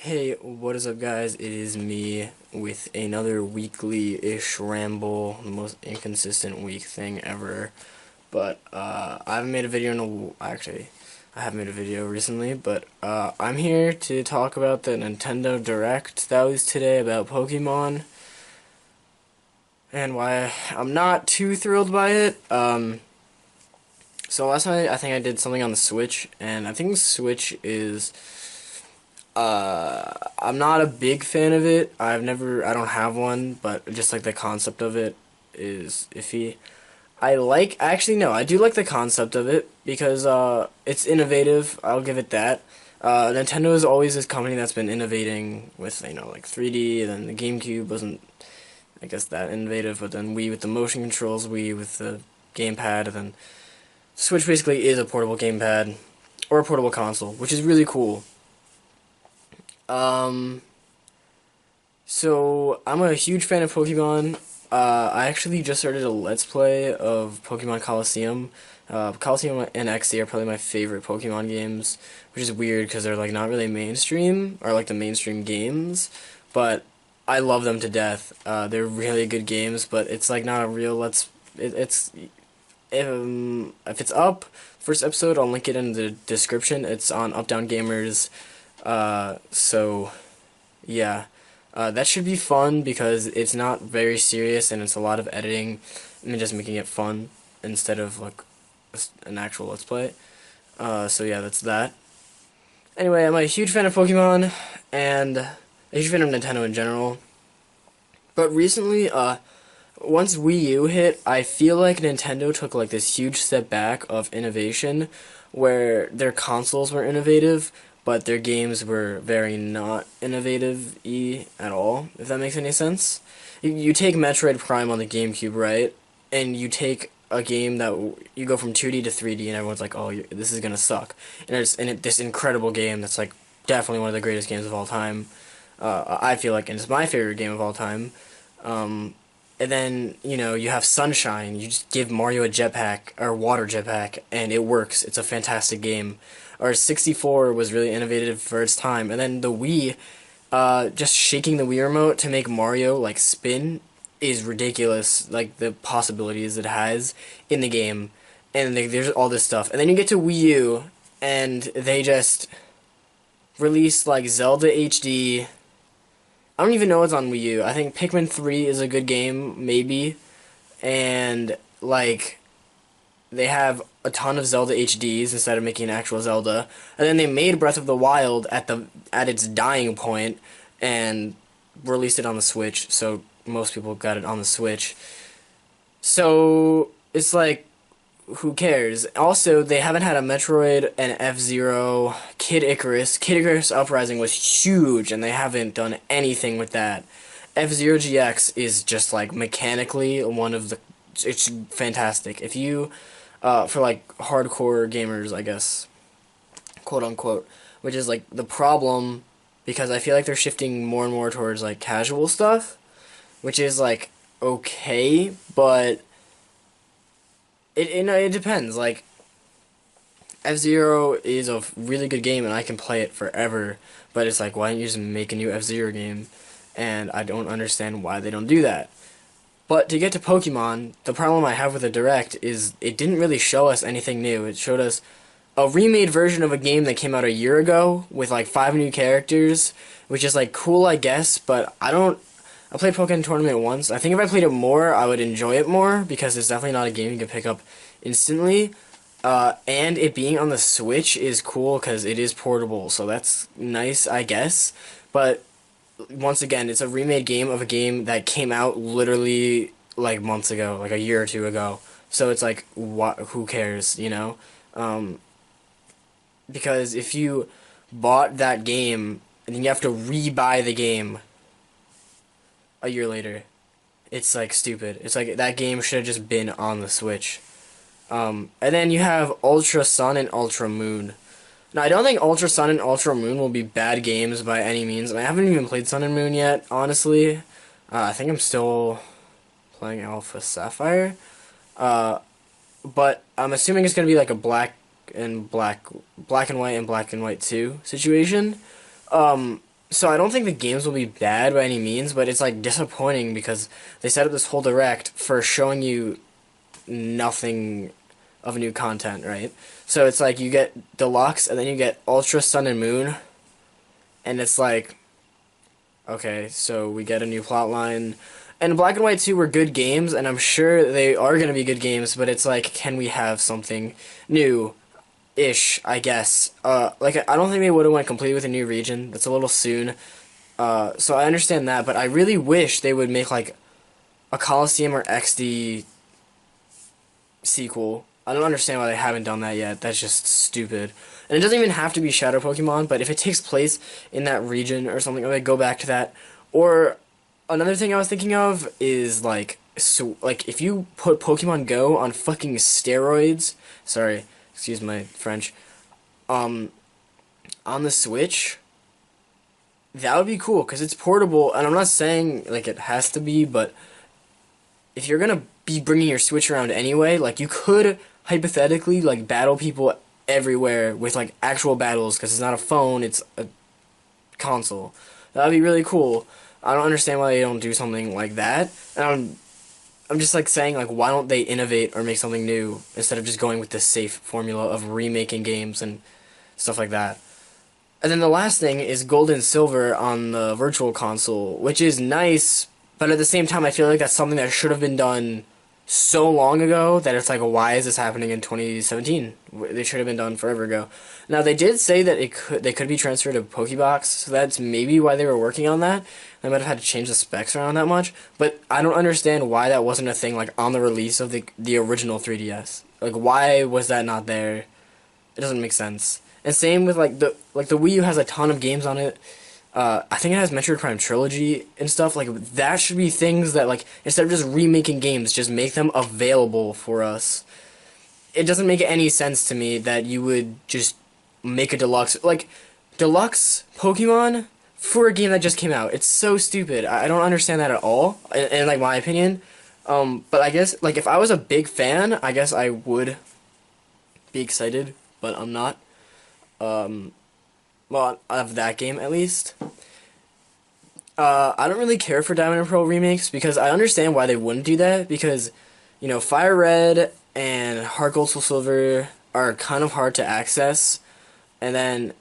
Hey, what is up guys? It is me with another weekly-ish ramble, the most inconsistent week thing ever. But I haven't made a video in actually, I have made a video recently, but I'm here to talk about the Nintendo Direct that was today about Pokemon and why I'm not too thrilled by it. So last night I think I did something on the Switch, and I think the Switch is I'm not a big fan of it. I don't have one, but just like the concept of it is iffy. Actually no, I do like the concept of it because it's innovative. I'll give it that. Nintendo is always this company that's been innovating with, like 3D, and then the GameCube wasn't, I guess, that innovative, but then Wii with the motion controls, Wii with the gamepad, and then Switch basically is a portable gamepad or a portable console, which is really cool. Um, so I'm a huge fan of Pokemon. I actually just started a Let's Play of Pokemon Colosseum. Colosseum and XD are probably my favorite Pokemon games, which is weird because they're like not really mainstream or like the mainstream games, but I love them to death. They're really good games, but it's like not a real it's if it's up, first episode, I'll link it in the description. It's on UpDownGamers. So yeah, that should be fun because it's not very serious and it's a lot of editing and just making it fun instead of like an actual Let's Play. So yeah, that's that. Anyway, I'm a huge fan of Pokemon and a huge fan of Nintendo in general. But recently, once Wii U hit, I feel like Nintendo took like this huge step back of innovation where their consoles were innovative, but their games were very not innovative-y at all, if that makes any sense. You take Metroid Prime on the GameCube, right? And you take a game that you go from 2D to 3D, and everyone's like, "Oh, this is gonna suck." And this incredible game that's like definitely one of the greatest games of all time. I feel like, and it's my favorite game of all time. And then, you have Sunshine. You just give Mario a jetpack, or water jetpack, and it works. It's a fantastic game. Or 64 was really innovative for its time. And then the Wii, just shaking the Wii remote to make Mario, like, spin is ridiculous. Like, the possibilities it has in the game. And there's all this stuff. And then you get to Wii U, and they just released, like, Zelda HD. I don't even know what's on Wii U. I think Pikmin 3 is a good game, maybe. And, like, they have a ton of Zelda HDs instead of making an actual Zelda. And then they made Breath of the Wild at its dying point and released it on the Switch, so most people got it on the Switch. So, it's like, who cares? Also, they haven't had a Metroid, and F-Zero, Kid Icarus. Kid Icarus Uprising was huge, and they haven't done anything with that. F-Zero GX is just, like, mechanically one of the... It's fantastic. If you, for, like, hardcore gamers, I guess, quote-unquote, which is, like, the problem, because I feel like they're shifting more and more towards, like, casual stuff, which is, like, okay, but... It depends. Like, F-Zero is a really good game, and I can play it forever. But it's like, why don't you just make a new F-Zero game? And I don't understand why they don't do that. But to get to Pokemon, the problem I have with the Direct is it didn't really show us anything new. It showed us a remade version of a game that came out a year ago with like 5 new characters, which is like cool, I guess. But I played Pokemon Tournament once. I think if I played it more, I would enjoy it more, because it's definitely not a game you can pick up instantly. And it being on the Switch is cool, because it is portable, so that's nice, I guess. But, once again, it's a remade game of a game that came out literally, like, months ago, like a year or two ago. So it's like, who cares, you know? Because if you bought that game, and then you have to re-buy the game a year later, it's like stupid. It's like that game should have just been on the Switch. And then you have Ultra Sun and Ultra Moon. Now, I don't think Ultra Sun and Ultra Moon will be bad games by any means. I haven't even played Sun and Moon yet, honestly. I think I'm still playing Alpha Sapphire. But I'm assuming it's gonna be like a black and white 2 situation. So I don't think the games will be bad by any means, but it's like disappointing because they set up this whole direct for showing you nothing of new content, right? So it's like you get Deluxe and then you get Ultra Sun and Moon, and it's like, okay, so we get a new plot line. And Black and White 2 were good games, and I'm sure they are going to be good games, but it's like, can we have something new-ish, I guess? Like, I don't think they would have went completely with a new region. That's a little soon. So I understand that, but I really wish they would make, like, a Coliseum or XD sequel. I don't understand why they haven't done that yet. That's just stupid. And it doesn't even have to be Shadow Pokemon, but if it takes place in that region or something, or they go back to that. Or another thing I was thinking of is like, so like if you put Pokemon Go on fucking steroids, sorry, excuse my French, on the Switch, that would be cool because it's portable. And I'm not saying like it has to be, but if you're gonna be bringing your Switch around anyway, like you could hypothetically like battle people everywhere with like actual battles because it's not a phone, it's a console. That would be really cool. I don't understand why they don't do something like that. And I'm just like saying like why don't they innovate or make something new instead of just going with the safe formula of remaking games and stuff like that. And then the last thing is Gold and Silver on the Virtual Console, which is nice, but at the same time I feel like that's something that should have been done so long ago that it's like, why is this happening in 2017? They should have been done forever ago. Now they did say that they could be transferred to Pokebox, so that's maybe why they were working on that. They might have had to change the specs around that much, but I don't understand why that wasn't a thing like on the release of the original 3DS. Like why was that not there? It doesn't make sense. And same with like the Wii U has a ton of games on it. I think it has Metroid Prime Trilogy and stuff. Like that should be things that like instead of just remaking games, just make them available for us. It doesn't make any sense to me that you would just make a deluxe Pokemon for a game that just came out. It's so stupid. I don't understand that at all. In like my opinion. But I guess like if I was a big fan, I guess I would be excited, but I'm not. Well, of that game at least. I don't really care for Diamond and Pearl remakes because I understand why they wouldn't do that because, you know, Fire Red and Heart Gold Soul Silver are kind of hard to access, and then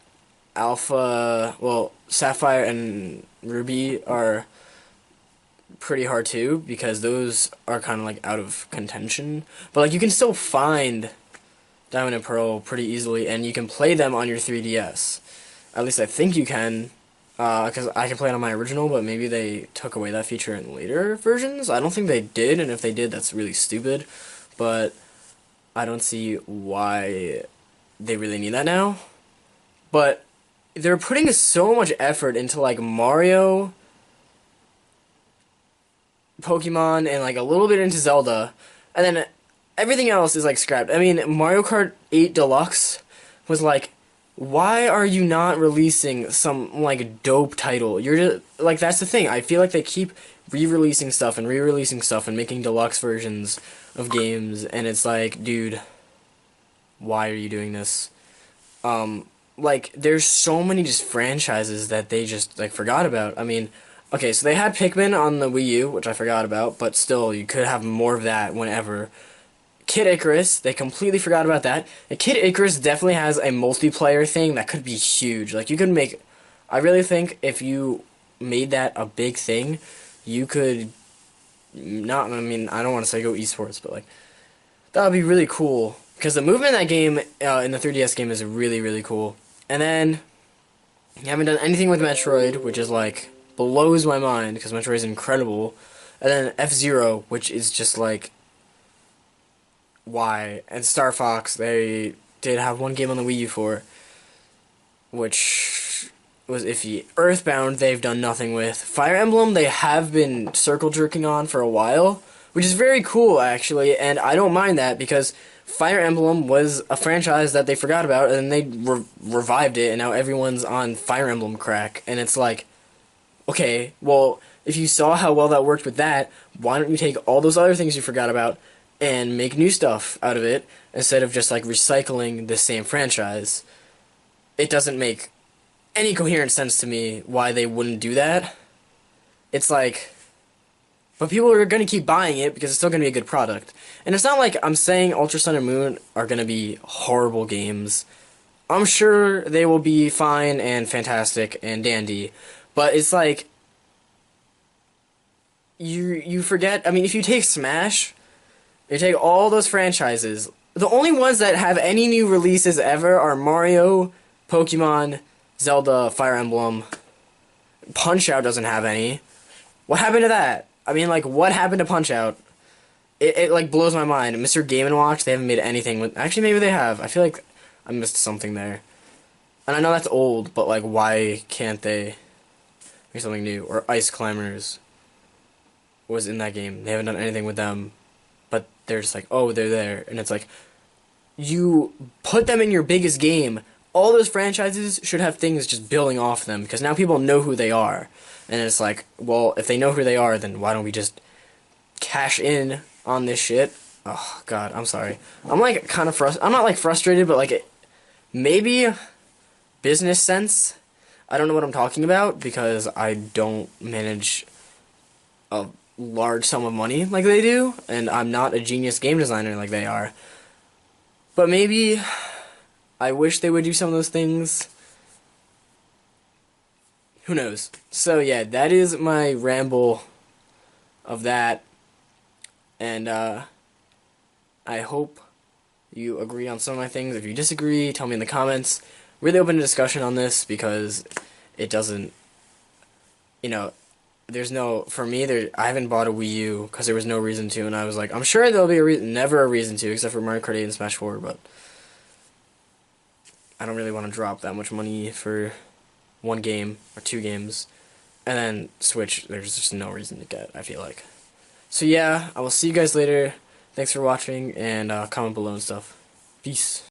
Sapphire and Ruby are pretty hard too because those are kind of like out of contention. But like you can still find Diamond and Pearl pretty easily, and you can play them on your 3DS. At least I think you can, because I can play it on my original, but maybe they took away that feature in later versions. I don't think they did, and if they did, that's really stupid. But I don't see why they really need that now. But they're putting so much effort into, like, Mario, Pokemon, and, like, a little bit into Zelda, and then everything else is, like, scrapped. I mean, Mario Kart 8 Deluxe was, like, why are you not releasing some, like, dope title? You're just, like, that's the thing. I feel like they keep re-releasing stuff and re-releasing stuff and making deluxe versions of games, and it's like, dude, why are you doing this? Like, there's so many just franchises that they just, like, forgot about. I mean, okay, so they had Pikmin on the Wii U, which I forgot about, but still, you could have more of that whenever. Kid Icarus, they completely forgot about that. And Kid Icarus definitely has a multiplayer thing that could be huge. Like, you could make... I really think if you made that a big thing, you could... Not... I mean, I don't want to say go esports, but, like... That would be really cool. Because the movement in that game, in the 3DS game, is really, really cool. And then... You haven't done anything with Metroid, which is, like... blows my mind, because Metroid is incredible. And then F-Zero, which is just, like... Why? And Star Fox, they did have one game on the Wii U for, which was iffy. Earthbound, they've done nothing with. Fire Emblem, they have been circle jerking on for a while, which is very cool, actually, and I don't mind that, because Fire Emblem was a franchise that they forgot about, and they revived it, and now everyone's on Fire Emblem crack, and it's like, okay, well, if you saw how well that worked with that, why don't you take all those other things you forgot about, and make new stuff out of it, instead of just, like, recycling the same franchise? It doesn't make any coherent sense to me why they wouldn't do that. It's like, but people are gonna keep buying it because it's still gonna be a good product. And it's not like I'm saying Ultra Sun and Moon are gonna be horrible games. I'm sure they will be fine and fantastic and dandy, but it's like you forget. I mean, if you take Smash, you take all those franchises. The only ones that have any new releases ever are Mario, Pokemon, Zelda, Fire Emblem. Punch-Out doesn't have any. What happened to that? I mean, like, what happened to Punch-Out? It like blows my mind. Mr. Game & Watch, they haven't made anything with. Actually, maybe they have. I feel like I missed something there. And I know that's old, but like, why can't they make something new? Or Ice Climbers was in that game. They haven't done anything with them, but they're just like, oh, they're there, and it's like, you put them in your biggest game. All those franchises should have things just building off them because now people know who they are, and it's like, well, if they know who they are, then why don't we just cash in on this shit? Oh God, I'm sorry. I'm like kind of I'm not like frustrated, but like maybe business sense. I don't know what I'm talking about because I don't manage a large sum of money like they do, and I'm not a genius game designer like they are. But maybe I wish they would do some of those things. Who knows? So yeah, that is my ramble of that, and I hope you agree on some of my things. If you disagree, tell me in the comments. Really open to discussion on this because it doesn't, you know, there's no, for me, I haven't bought a Wii U because there was no reason to, and I was like, I'm sure there'll be never a reason to, except for Mario Kart 8 and Smash 4, but I don't really want to drop that much money for one game or two games, and then Switch, there's just no reason to get, I feel like. So yeah, I will see you guys later. Thanks for watching, and comment below and stuff. Peace.